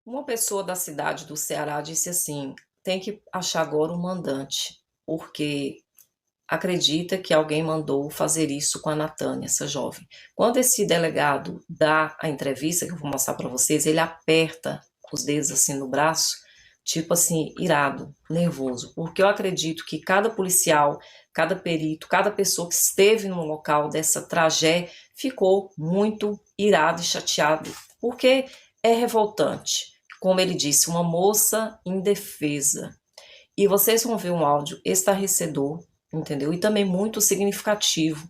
Uma pessoa da cidade do Ceará disse assim: tem que achar agora um mandante, porque acredita que alguém mandou fazer isso com a Natânia, essa jovem. Quando esse delegado dá a entrevista, que eu vou mostrar para vocês, ele aperta os dedos assim no braço, tipo assim, irado, nervoso, porque eu acredito que cada policial, cada perito, cada pessoa que esteve no local dessa tragédia ficou muito irado e chateado, porque é revoltante. Como ele disse, uma moça indefesa. E vocês vão ver um áudio estarrecedor, entendeu? E também muito significativo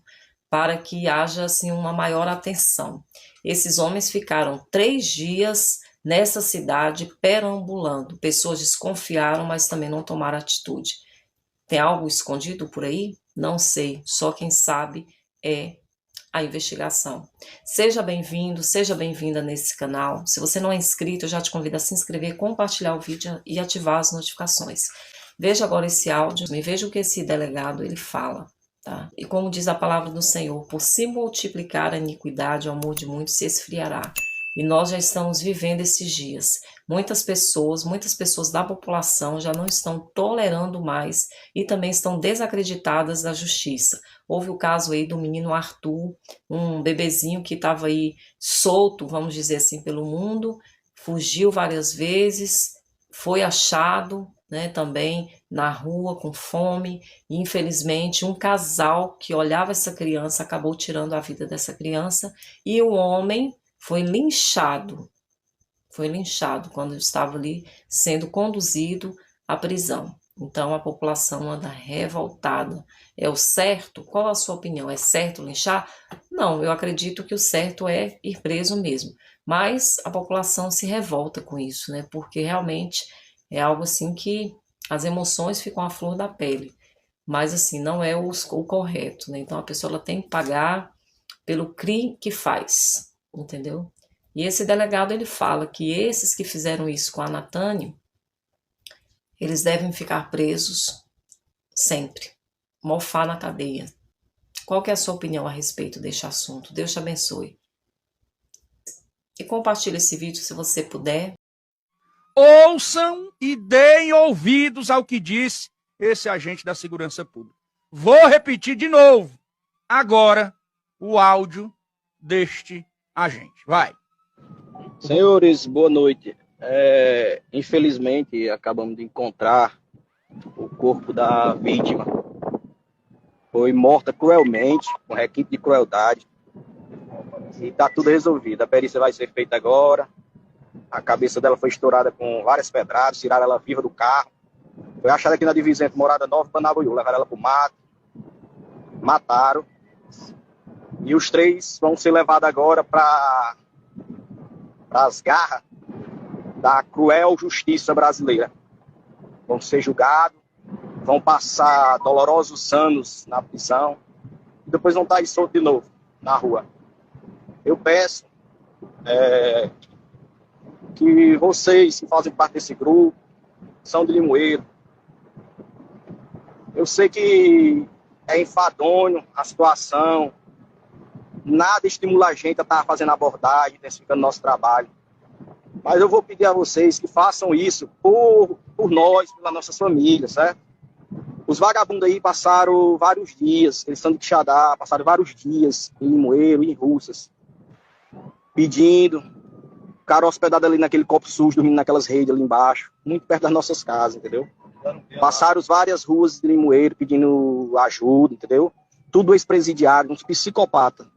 para que haja assim uma maior atenção. Esses homens ficaram 3 dias nessa cidade perambulando. Pessoas desconfiaram, mas também não tomaram atitude. Tem algo escondido por aí? Não sei. Só quem sabe é a investigação. Seja bem-vindo, seja bem-vinda nesse canal. Se você não é inscrito, eu já te convido a se inscrever, compartilhar o vídeo e ativar as notificações. Veja agora esse áudio e veja o que esse delegado ele fala, tá? E como diz a palavra do Senhor, por se multiplicar a iniquidade, o amor de muitos se esfriará. E nós já estamos vivendo esses dias. Muitas pessoas da população já não estão tolerando mais e também estão desacreditadas da justiça. Houve o caso aí do menino Arthur, um bebezinho que estava aí solto, vamos dizer assim, pelo mundo, fugiu várias vezes, foi achado, né, também na rua com fome, e infelizmente um casal que olhava essa criança acabou tirando a vida dessa criança, e o homem foi linchado quando estava ali sendo conduzido à prisão. Então a população anda revoltada. É o certo? Qual a sua opinião? É certo linchar? Não, eu acredito que o certo é ir preso mesmo. Mas a população se revolta com isso, né? Porque realmente é algo assim que as emoções ficam à flor da pele. Mas assim, não é o correto, né? Então a pessoa ela tem que pagar pelo crime que faz, entendeu? E esse delegado ele fala que esses que fizeram isso com a Natânia, eles devem ficar presos sempre, mofar na cadeia. Qual que é a sua opinião a respeito deste assunto? Deus te abençoe. E compartilhe esse vídeo se você puder. Ouçam e deem ouvidos ao que disse esse agente da segurança pública. Vou repetir de novo, agora, o áudio deste agente. Vai. Senhores, boa noite. Infelizmente, acabamos de encontrar o corpo da vítima. Foi morta cruelmente, com requinte de crueldade. E está tudo resolvido. A perícia vai ser feita agora. A cabeça dela foi estourada com várias pedradas, tiraram ela viva do carro. Foi achada aqui na divisa entre Morada Nova e Panabuiú. Levaram ela para o mato, mataram. E os 3 vão ser levados agora para as garras da cruel justiça brasileira. Vão ser julgados, vão passar dolorosos anos na prisão e depois vão estar aí soltos de novo, na rua. Eu peço que vocês que fazem parte desse grupo, são de Limoeiro, eu sei que é enfadonho a situação, nada estimula a gente a estar fazendo abordagem, intensificando nosso trabalho. Mas eu vou pedir a vocês que façam isso por nós, pelas nossas famílias, certo? Os vagabundos aí passaram vários dias, eles são de Quixadá, passaram vários dias em Limoeiro, em Russas, pedindo, o cara hospedado ali naquele copo sujo, dormindo naquelas redes ali embaixo, muito perto das nossas casas, entendeu? Passaram várias ruas de Limoeiro pedindo ajuda, entendeu? Tudo ex-presidiário, uns psicopatas,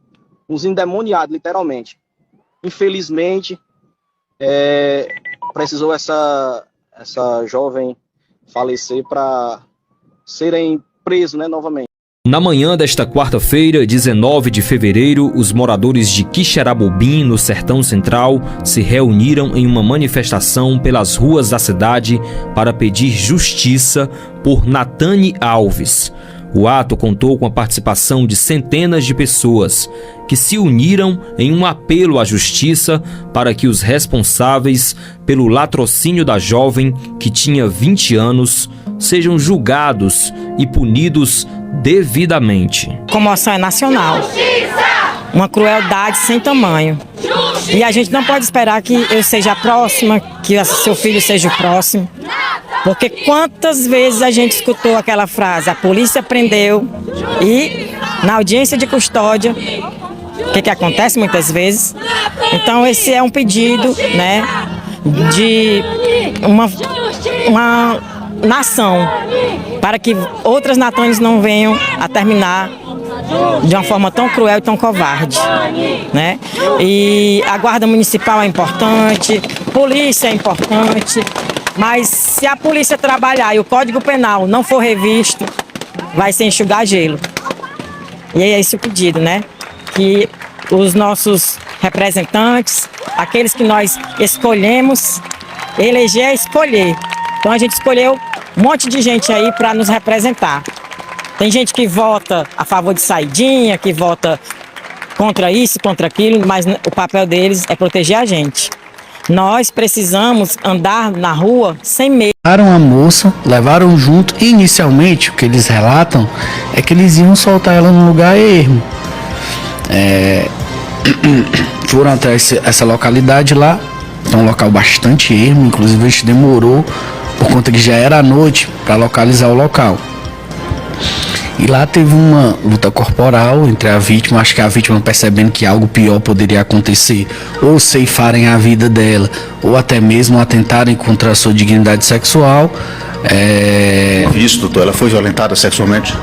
uns endemoniados, literalmente. Infelizmente, precisou essa jovem falecer para serem presos, né, novamente. Na manhã desta quarta-feira, 19 de fevereiro, os moradores de Quixeramobim, no Sertão Central, se reuniram em uma manifestação pelas ruas da cidade para pedir justiça por Natânia Alves. O ato contou com a participação de centenas de pessoas que se uniram em um apelo à justiça para que os responsáveis pelo latrocínio da jovem, que tinha 20 anos, sejam julgados e punidos devidamente. A comoção é nacional. Justiça! Uma crueldade sem tamanho. Justiça! E a gente não pode esperar que eu seja a próxima, que o seu filho seja o próximo. Porque quantas vezes a gente escutou aquela frase, a polícia prendeu e na audiência de custódia, o que acontece muitas vezes. Então esse é um pedido, né, de uma nação, para que outras nações não venham a terminar de uma forma tão cruel e tão covarde, né? E a guarda municipal é importante, polícia é importante, mas se a polícia trabalhar e o Código Penal não for revisto, vai ser enxugar gelo. E é esse o pedido, né? Que os nossos representantes, aqueles que nós escolhemos, eleger é escolher. Então a gente escolheu um monte de gente aí para nos representar. Tem gente que vota a favor de saidinha, que vota contra isso, contra aquilo, mas o papel deles é proteger a gente. Nós precisamos andar na rua sem medo. Levaram a moça, levaram junto, e inicialmente o que eles relatam é que eles iam soltar ela num lugar ermo. Foram até essa localidade lá, é um local bastante ermo, inclusive a gente demorou, por conta que já era noite, para localizar o local. E lá teve uma luta corporal entre a vítima, acho que a vítima percebendo que algo pior poderia acontecer, ou ceifarem a vida dela, ou até mesmo atentarem contra a sua dignidade sexual. Isso, doutor, ela foi violentada sexualmente?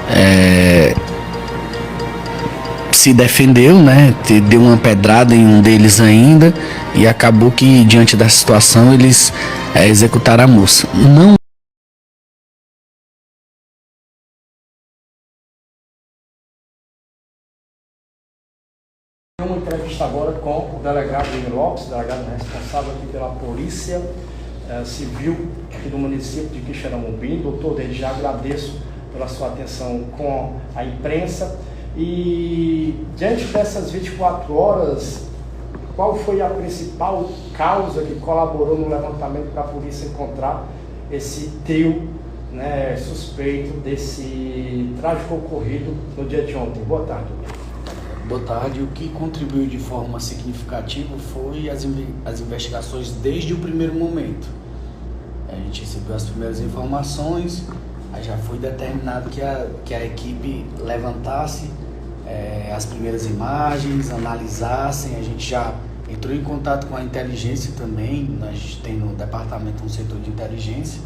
Se defendeu, né? Deu uma pedrada em um deles ainda, e acabou que, diante da situação, eles executaram a moça. Não. Uma entrevista agora com o delegado Emílio Lopes, delegado responsável aqui pela Polícia Civil aqui do município de Quixeramobim. Doutor, desde já agradeço pela sua atenção com a imprensa. E diante dessas 24 horas, qual foi a principal causa que colaborou no levantamento para a polícia encontrar esse trio, né, suspeito desse trágico ocorrido no dia de ontem? Boa tarde. Boa tarde. O que contribuiu de forma significativa foi as investigações desde o primeiro momento. A gente recebeu as primeiras informações, aí já foi determinado que a equipe levantasse as primeiras imagens, analisassem. A gente já entrou em contato com a inteligência também. A gente tem no departamento um setor de inteligência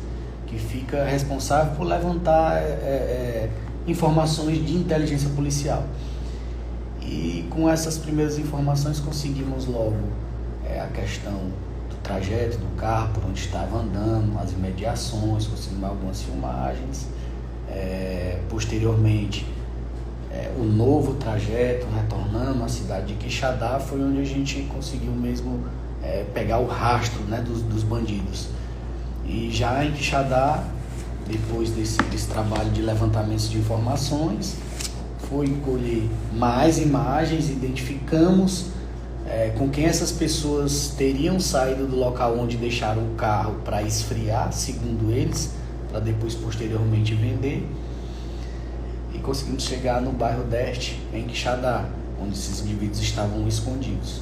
que fica responsável por levantar informações de inteligência policial. E com essas primeiras informações conseguimos logo a questão do trajeto do carro, por onde estava andando, as imediações, conseguimos algumas filmagens. Posteriormente, o novo trajeto, retornando à cidade de Quixadá, foi onde a gente conseguiu mesmo pegar o rastro, né, dos bandidos. E já em Quixadá, depois desse trabalho de levantamento de informações, foi colher mais imagens, identificamos com quem essas pessoas teriam saído do local onde deixaram o carro para esfriar, segundo eles, para depois posteriormente vender. E conseguimos chegar no bairro Deste, em Quixadá, onde esses indivíduos estavam escondidos.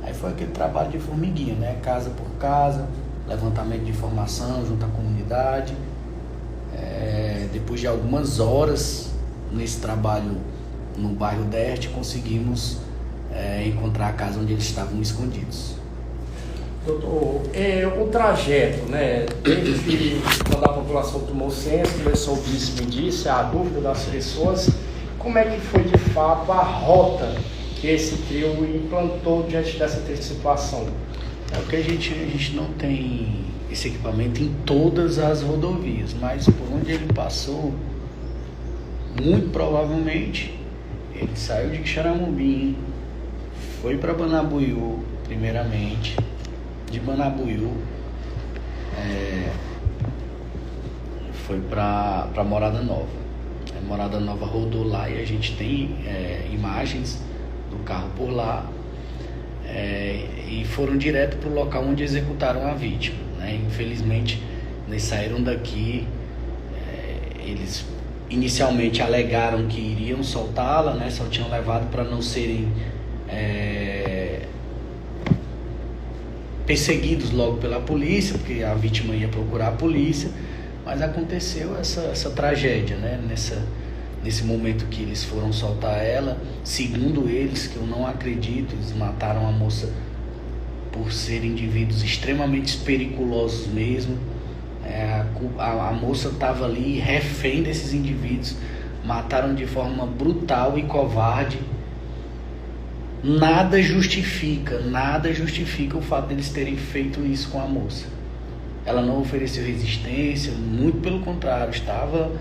Aí foi aquele trabalho de formiguinha, né? Casa por casa, levantamento de informação junto à comunidade. Depois de algumas horas nesse trabalho no bairro Deste, conseguimos encontrar a casa onde eles estavam escondidos. Doutor, o trajeto, né, desde quando a população tomou ciência, começou o disse-me-disse, a dúvida das pessoas, como é que foi de fato a rota que esse trio implantou diante dessa situação? Porque a gente não tem esse equipamento em todas as rodovias, mas por onde ele passou, muito provavelmente ele saiu de Quixeramobim, foi para Banabuiú primeiramente, de Banabuiú foi para Morada Nova. A Morada Nova rodou lá e a gente tem imagens do carro por lá, e foram direto para o local onde executaram a vítima, né? Infelizmente, eles saíram daqui, eles inicialmente alegaram que iriam soltá-la, né? Só tinham levado para não serem perseguidos logo pela polícia, porque a vítima ia procurar a polícia, mas aconteceu essa tragédia, né? Nesse momento que eles foram soltar ela, segundo eles, que eu não acredito, eles mataram a moça por serem indivíduos extremamente periculosos mesmo. A moça estava ali refém desses indivíduos, mataram de forma brutal e covarde. Nada justifica o fato deles terem feito isso com a moça. Ela não ofereceu resistência, muito pelo contrário, estava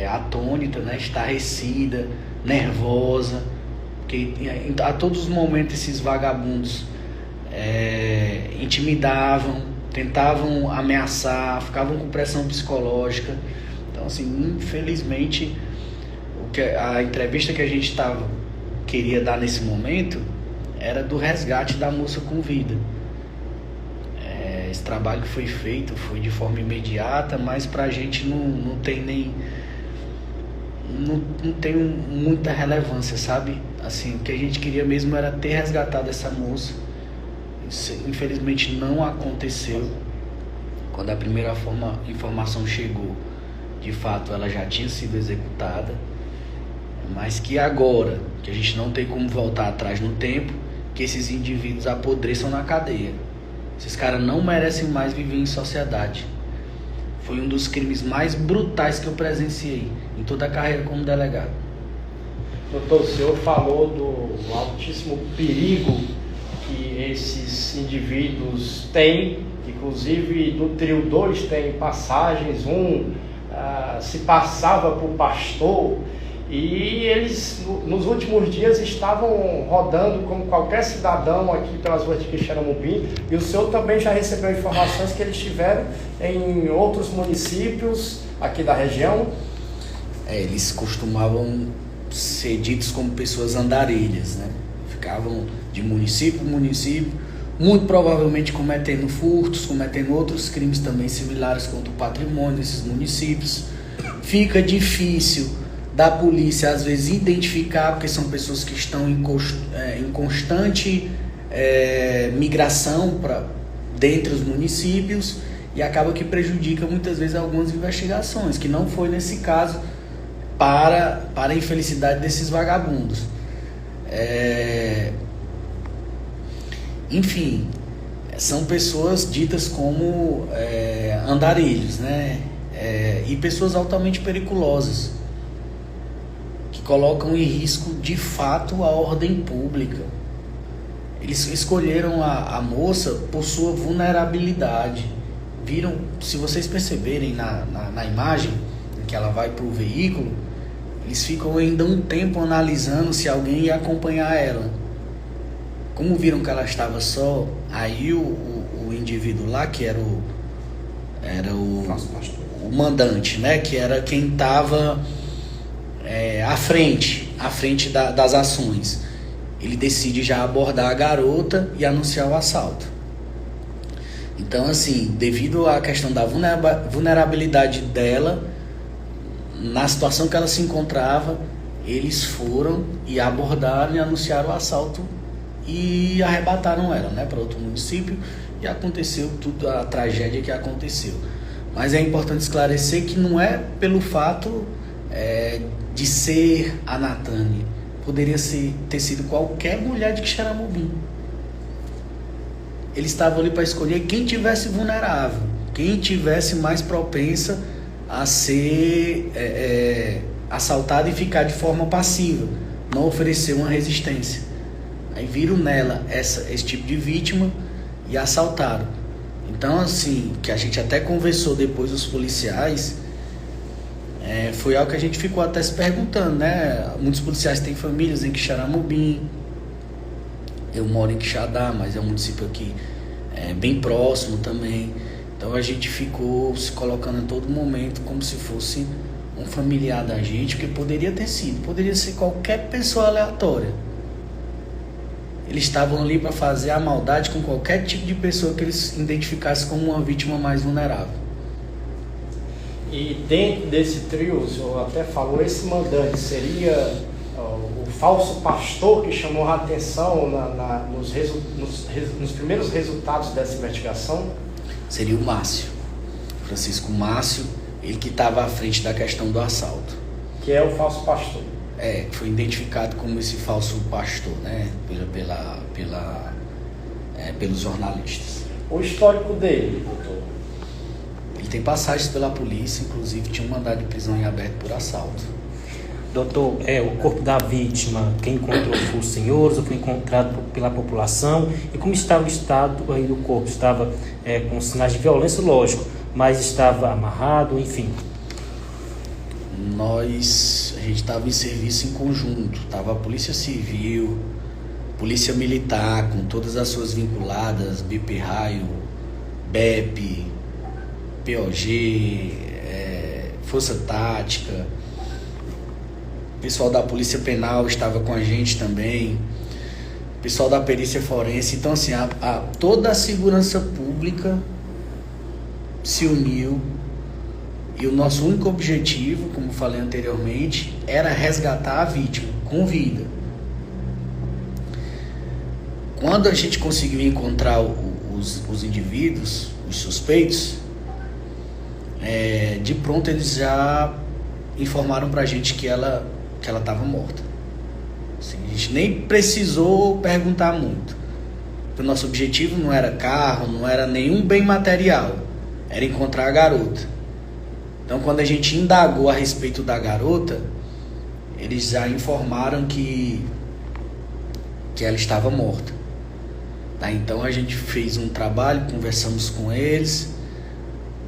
atônita, né, estarrecida, nervosa, porque a todos os momentos esses vagabundos intimidavam, tentavam ameaçar, ficavam com pressão psicológica. Então, assim, infelizmente, a entrevista que a gente queria dar nesse momento era do resgate da moça com vida. Esse trabalho que foi feito foi de forma imediata, mas pra gente não tem muita relevância, sabe? Assim, o que a gente queria mesmo era ter resgatado essa moça. Isso, infelizmente, não aconteceu. Quando a primeira informação chegou, de fato ela já tinha sido executada, mas que agora, que a gente não tem como voltar atrás no tempo, que esses indivíduos apodreçam na cadeia. Esses caras não merecem mais viver em sociedade. Foi um dos crimes mais brutais que eu presenciei em toda a carreira como delegado. Doutor, o senhor falou do altíssimo perigo que esses indivíduos têm, inclusive do trio 2 tem passagens, se passava por pastor, e eles nos últimos dias estavam rodando como qualquer cidadão aqui pelas ruas de Quixeramobim, e o senhor também já recebeu informações que eles estiveram em outros municípios aqui da região? Eles costumavam ser ditos como pessoas andarilhas, né? Ficavam de município em município, muito provavelmente cometendo furtos, cometendo outros crimes também similares contra o patrimônio desses municípios. Fica difícil da polícia às vezes identificar, porque são pessoas que estão em constante migração dentre os municípios, e acaba que prejudica muitas vezes algumas investigações, que não foi nesse caso, para a infelicidade desses vagabundos. Enfim, são pessoas ditas como andarilhos, né? E pessoas altamente periculosas, que colocam em risco de fato a ordem pública. Eles escolheram a moça por sua vulnerabilidade. Viram, se vocês perceberem na imagem que ela vai para o veículo, eles ficam ainda um tempo analisando se alguém ia acompanhar ela. Como viram que ela estava só, aí o indivíduo lá, que era o mandante, né, que era quem estava à frente das ações, ele decide já abordar a garota e anunciar o assalto. Então, assim, devido à questão da vulnerabilidade dela, na situação que ela se encontrava, eles foram e abordaram e anunciaram o assalto e arrebataram ela, né, para outro município, e aconteceu tudo, a tragédia que aconteceu. Mas é importante esclarecer que não é pelo fato de ser a Natânia. Poderia ter sido qualquer mulher de Quixeramobim. Eles estavam ali para escolher quem tivesse vulnerável, quem tivesse mais propensa a ser assaltada e ficar de forma passiva, não oferecer uma resistência. Aí viram nela esse tipo de vítima e assaltaram. Então, assim, que a gente até conversou depois, os policiais, foi algo que a gente ficou até se perguntando, né? Muitos policiais têm famílias em Quixeramobim. Eu moro em Quixadá, mas é um município aqui bem próximo também. Então a gente ficou se colocando a todo momento como se fosse um familiar da gente, porque poderia ser qualquer pessoa aleatória. Eles estavam ali para fazer a maldade com qualquer tipo de pessoa que eles identificassem como uma vítima mais vulnerável. E dentro desse trio, o senhor até falou, esse mandante seria o falso pastor que chamou a atenção nos primeiros resultados dessa investigação? Seria o Márcio, Francisco Márcio, ele que estava à frente da questão do assalto. Que é o falso pastor. Foi identificado como esse falso pastor, né, pelos jornalistas. O histórico dele, doutor? Ele tem passagens pela polícia, inclusive tinha um mandado de prisão em aberto por assalto. Doutor, o corpo da vítima, quem encontrou foi os senhores ou foi encontrado pela população? E como estava o estado aí do corpo? Estava com sinais de violência, lógico, mas estava amarrado, enfim? A gente estava em serviço em conjunto, estava a Polícia Civil, Polícia Militar, com todas as suas vinculadas, BP Raio, BEP, POG, Força Tática. O pessoal da Polícia Penal estava com a gente também, o pessoal da Perícia Forense. Então, assim, toda a segurança pública se uniu e o nosso único objetivo, como falei anteriormente, era resgatar a vítima com vida. Quando a gente conseguiu encontrar os indivíduos, os suspeitos, de pronto eles já informaram pra gente que ela estava morta. Assim, a gente nem precisou perguntar muito. O nosso objetivo não era carro, não era nenhum bem material, era encontrar a garota. Então, quando a gente indagou a respeito da garota, eles já informaram que ela estava morta. Tá? Então, a gente fez um trabalho, conversamos com eles,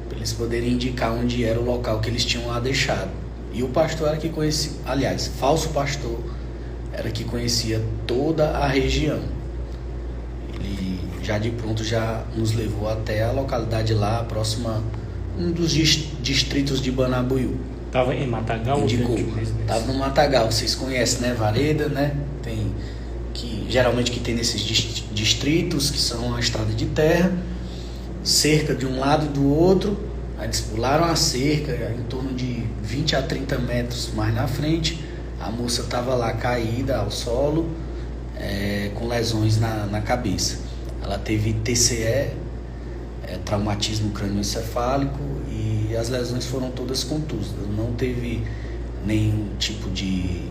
para eles poderem indicar onde era o local que eles tinham lá deixado. E o pastor era que conhecia, aliás, falso pastor, era que conhecia toda a região. Ele já de pronto já nos levou até a localidade lá, próxima, um dos distritos de Banabuiú. Estava em Matagal? Estava no Matagal, vocês conhecem, né? Vareda, né? Geralmente que tem nesses distritos, que são a estrada de terra, cerca de um lado e do outro. Aí eles pularam a cerca, em torno de 20 a 30 metros mais na frente. A moça estava lá caída ao solo, com lesões na cabeça. Ela teve TCE, traumatismo crânioencefálico, e as lesões foram todas contusas. Não teve nenhum tipo de...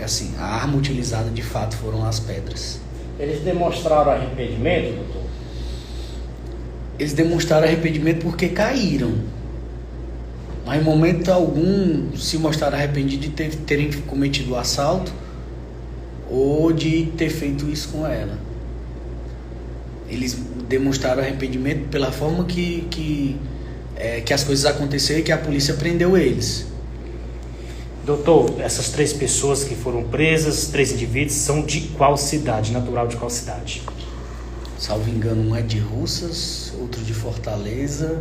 assim, a arma utilizada de fato foram as pedras. Eles demonstraram arrependimento, doutor? Eles demonstraram arrependimento porque caíram. Mas em momento algum se mostraram arrependidos de terem cometido o assalto ou de ter feito isso com ela. Eles demonstraram arrependimento pela forma que as coisas aconteceram e que a polícia prendeu eles. Doutor, essas 3 pessoas que foram presas, 3 indivíduos, são de qual cidade? Natural de qual cidade? Salvo engano, um é de Russas, outro de Fortaleza,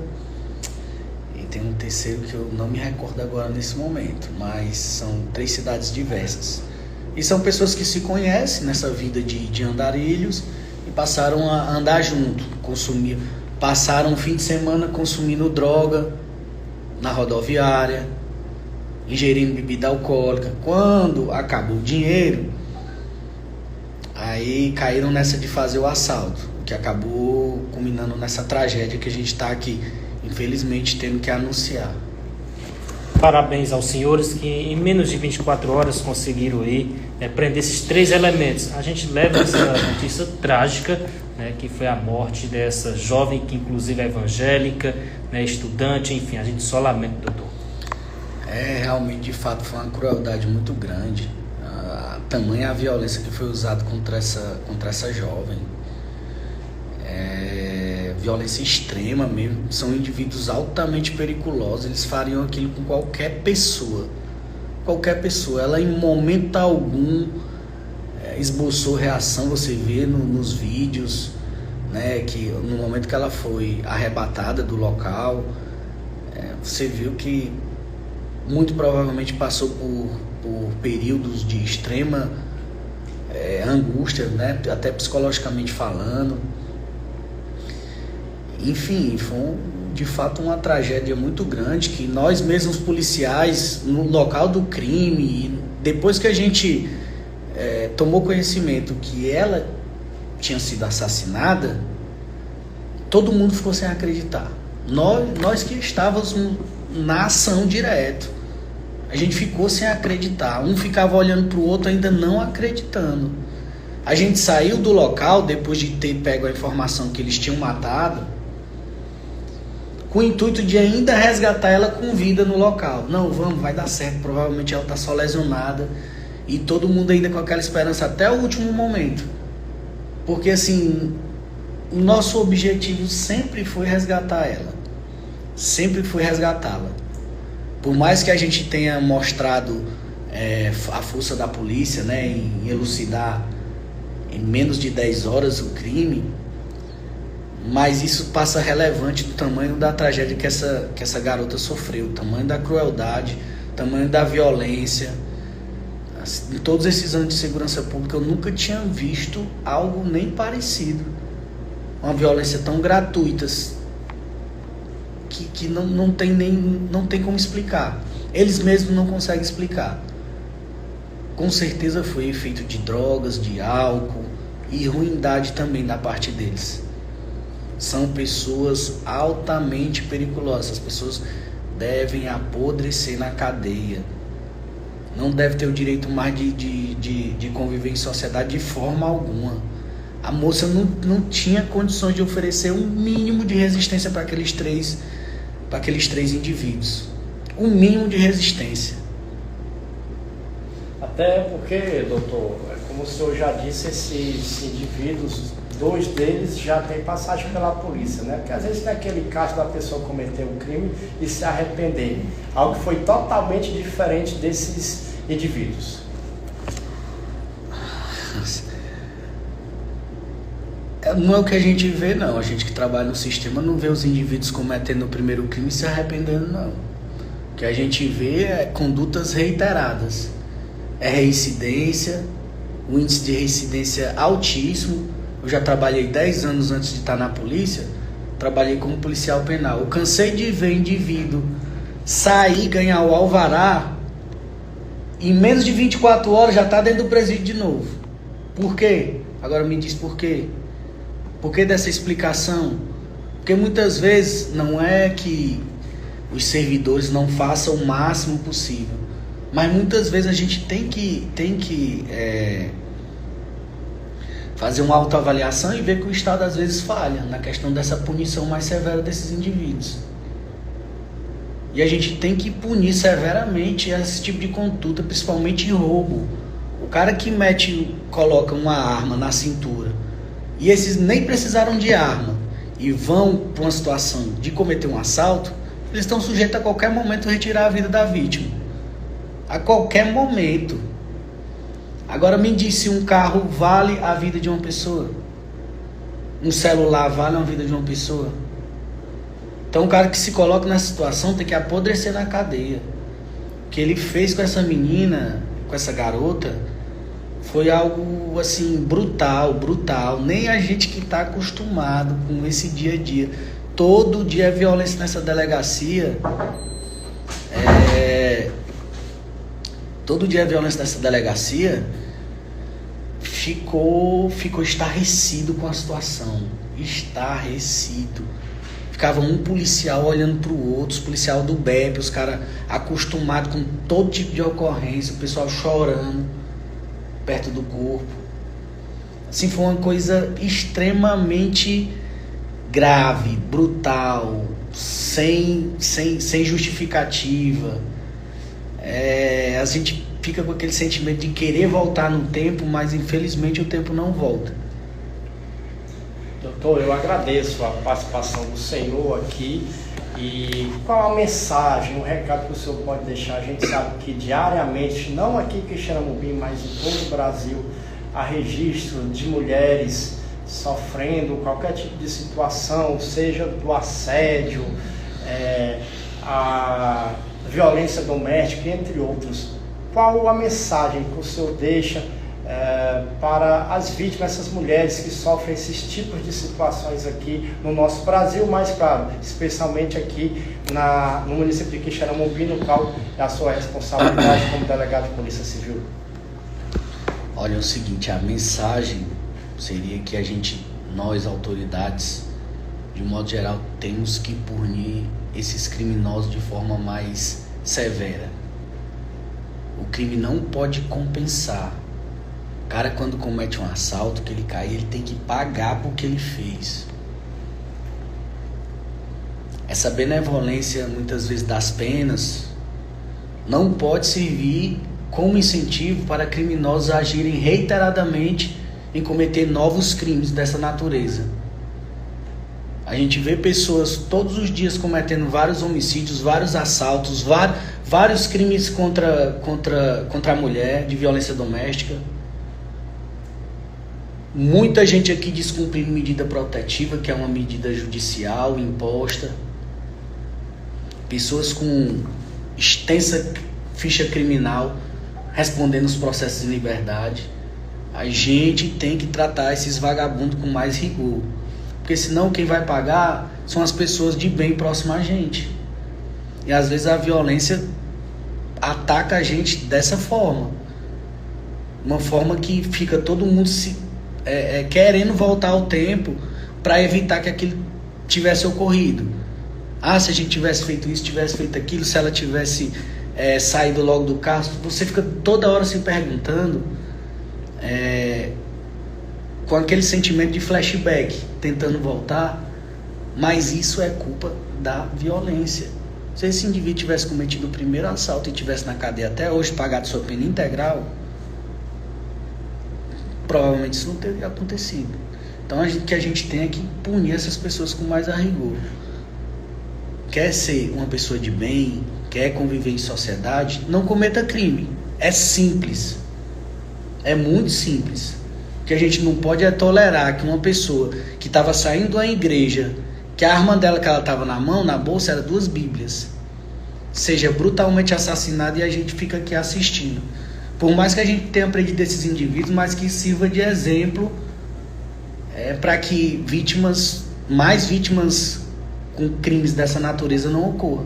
e tem um terceiro que eu não me recordo agora nesse momento, mas são 3 cidades diversas. E são pessoas que se conhecem nessa vida de andarilhos e passaram a andar junto, passaram um fim de semana consumindo droga na rodoviária, ingerindo bebida alcoólica. Quando acabou o dinheiro, aí caíram nessa de fazer o assalto, o que acabou culminando nessa tragédia que a gente está aqui, infelizmente, tendo que anunciar. Parabéns aos senhores que em menos de 24 horas conseguiram aí prender esses 3 elementos. A gente leva essa notícia trágica, né, que foi a morte dessa jovem que inclusive é evangélica, né, estudante, enfim, a gente só lamenta, doutor. Realmente, de fato, foi uma crueldade muito grande. Tamanha a violência que foi usada contra essa jovem. Violência extrema mesmo. São indivíduos altamente periculosos. Eles fariam aquilo com qualquer pessoa. Qualquer pessoa. Ela, em momento algum, esboçou reação. Você vê nos vídeos, né, que no momento que ela foi arrebatada do local, você viu que muito provavelmente passou por períodos de extrema angústia, né, até psicologicamente falando. Enfim, foi de fato uma tragédia muito grande que nós mesmos policiais, no local do crime, Depois que a gente tomou conhecimento que ela tinha sido assassinada, todo mundo ficou sem acreditar. Nós que estávamos na ação direto, a gente ficou sem acreditar. Um ficava olhando para o outro ainda não acreditando. A gente saiu do local depois de ter pego a informação que eles tinham matado, com o intuito de ainda resgatar ela com vida no local. Não, vamos, vai dar certo, provavelmente ela está só lesionada. E todo mundo ainda com aquela esperança até o último momento. Porque assim, o nosso objetivo sempre foi resgatar ela. Sempre foi resgatá-la. Por mais que a gente tenha mostrado a força da polícia, né, em elucidar em menos de 10 horas o crime, mas isso passa relevante do tamanho da tragédia que essa garota sofreu, o tamanho da crueldade, o tamanho da violência. Em todos esses anos de segurança pública eu nunca tinha visto algo nem parecido. Uma violência tão gratuita que não tem como explicar. Eles mesmos não conseguem explicar. Com certeza foi efeito de drogas, de álcool e ruindade também da parte deles. São pessoas altamente perigosas. As pessoas devem apodrecer na cadeia. Não deve ter o direito mais de conviver em sociedade de forma alguma. A moça não tinha condições de oferecer um mínimo de resistência para aqueles três indivíduos. Um mínimo de resistência. Até porque, doutor, como o senhor já disse, esses indivíduos, 2 deles já têm passagem pela polícia, né? Porque às vezes tem aquele caso da pessoa cometer um crime e se arrepender. Algo que foi totalmente diferente desses indivíduos. Não é o que a gente vê, não. A gente que trabalha no sistema não vê os indivíduos cometendo o primeiro crime e se arrependendo, não. O que a gente vê é condutas reiteradas. É reincidência, o índice de reincidência altíssimo. Eu já trabalhei 10 anos antes de estar na polícia, trabalhei como policial penal. Eu cansei de ver indivíduo sair, ganhar o alvará, em menos de 24 horas já está dentro do presídio de novo. Por quê? Agora me diz por quê. Por que dessa explicação? Porque muitas vezes não é que os servidores não façam o máximo possível, mas muitas vezes a gente tem que fazer uma autoavaliação e ver que o Estado às vezes falha na questão dessa punição mais severa desses indivíduos. E a gente tem que punir severamente esse tipo de conduta, principalmente roubo. O cara que coloca uma arma na cintura, e esses nem precisaram de arma, e vão para uma situação de cometer um assalto, eles estão sujeitos a qualquer momento a retirar a vida da vítima. A qualquer momento. Agora me diz se um carro vale a vida de uma pessoa. Um celular vale a vida de uma pessoa. Então o cara que se coloca nessa situação tem que apodrecer na cadeia. O que ele fez com essa menina, com essa garota, foi algo assim brutal. Nem a gente que está acostumado com esse dia a dia. Todo dia é violência nessa delegacia. Todo dia a violência nessa delegacia ficou estarrecido com a situação. Estarrecido. Ficava um policial olhando para o outro, os policial do BEP, os caras acostumados com todo tipo de ocorrência, o pessoal chorando perto do corpo. Assim, foi uma coisa extremamente grave, brutal, sem justificativa. A gente fica com aquele sentimento de querer voltar no tempo, mas infelizmente o tempo não volta. Doutor, eu agradeço a participação do senhor aqui. E qual a mensagem, um recado que o senhor pode deixar? A gente sabe que diariamente, não aqui em Quixeramobim, mas em todo o Brasil, há registro de mulheres sofrendo qualquer tipo de situação, seja do assédio, a violência doméstica, entre outros. Qual a mensagem que o senhor deixa para as vítimas, essas mulheres que sofrem esses tipos de situações aqui no nosso Brasil, mas claro, especialmente aqui no município de Quixeramobim, no qual é a sua responsabilidade como delegado de Polícia Civil? Olha, é o seguinte, a mensagem seria que nós autoridades, de modo geral, temos que punir esses criminosos de forma mais severa. O crime não pode compensar. O cara, quando comete um assalto, que ele cai, ele tem que pagar por que ele fez. Essa benevolência, muitas vezes, das penas, não pode servir como incentivo para criminosos agirem reiteradamente em cometer novos crimes dessa natureza. A gente vê pessoas todos os dias cometendo vários homicídios, vários assaltos, vários crimes contra a mulher, de violência doméstica. Muita gente aqui descumprindo medida protetiva, que é uma medida judicial imposta. Pessoas com extensa ficha criminal respondendo os processos em liberdade. A gente tem que tratar esses vagabundos com mais rigor, porque senão quem vai pagar são as pessoas de bem próximas a gente. E às vezes a violência ataca a gente dessa forma, uma forma que fica todo mundo querendo voltar ao tempo para evitar que aquilo tivesse ocorrido. Se a gente tivesse feito isso, tivesse feito aquilo, se ela tivesse saído logo do carro, você fica toda hora se perguntando, com aquele sentimento de flashback, tentando voltar, mas isso é culpa da violência. Se esse indivíduo tivesse cometido o primeiro assalto e tivesse na cadeia até hoje, pagado sua pena integral, provavelmente isso não teria acontecido. Então o que a gente tem é que punir essas pessoas com mais a rigor. Quer ser uma pessoa de bem, quer conviver em sociedade, não cometa crime. É simples. É muito simples. O que a gente não pode é tolerar que uma pessoa que estava saindo da igreja, que a arma dela que ela estava na mão, na bolsa, era 2 bíblias, seja brutalmente assassinada e a gente fica aqui assistindo. Por mais que a gente tenha aprendido desses indivíduos, mas que sirva de exemplo para que mais vítimas com crimes dessa natureza não ocorram.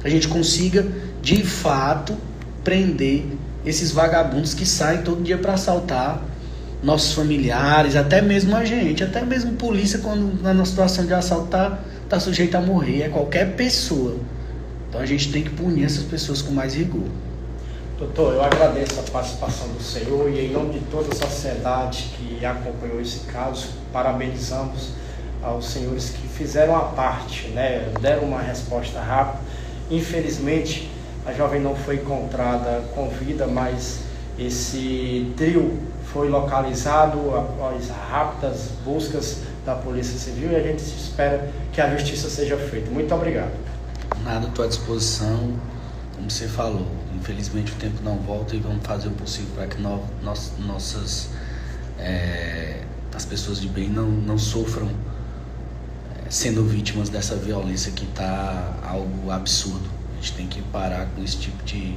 A gente consiga, de fato, prender esses vagabundos que saem todo dia para assaltar nossos familiares, até mesmo a gente, até mesmo polícia, quando na situação de assalto tá sujeito a morrer, é qualquer pessoa. Então a gente tem que punir essas pessoas com mais rigor. Doutor, eu agradeço a participação do senhor e em nome de toda a sociedade que acompanhou esse caso, parabenizamos aos senhores que fizeram a parte, deram uma resposta rápida. Infelizmente, a jovem não foi encontrada com vida, mas esse trio foi localizado após rápidas buscas da Polícia Civil e a gente espera que a justiça seja feita. Muito obrigado. Nada, estou à disposição. Como você falou, infelizmente o tempo não volta e vamos fazer o possível para que as pessoas de bem não sofram sendo vítimas dessa violência que está algo absurdo. A gente tem que parar com esse tipo de...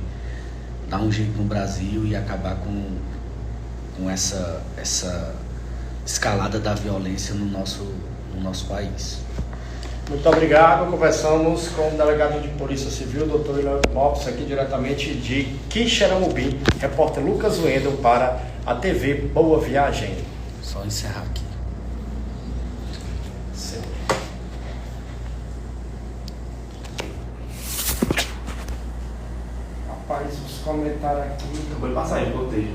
dar um jeito no Brasil e acabar com essa escalada da violência no nosso país. Muito obrigado. Conversamos com o delegado de Polícia Civil, Dr. William Lopes, aqui diretamente de Quixeramobim, repórter Lucas Wendel para a TV Boa Viagem. Só encerrar aqui. Rapaz, os comentários aqui... Acabou de passar aí, botei.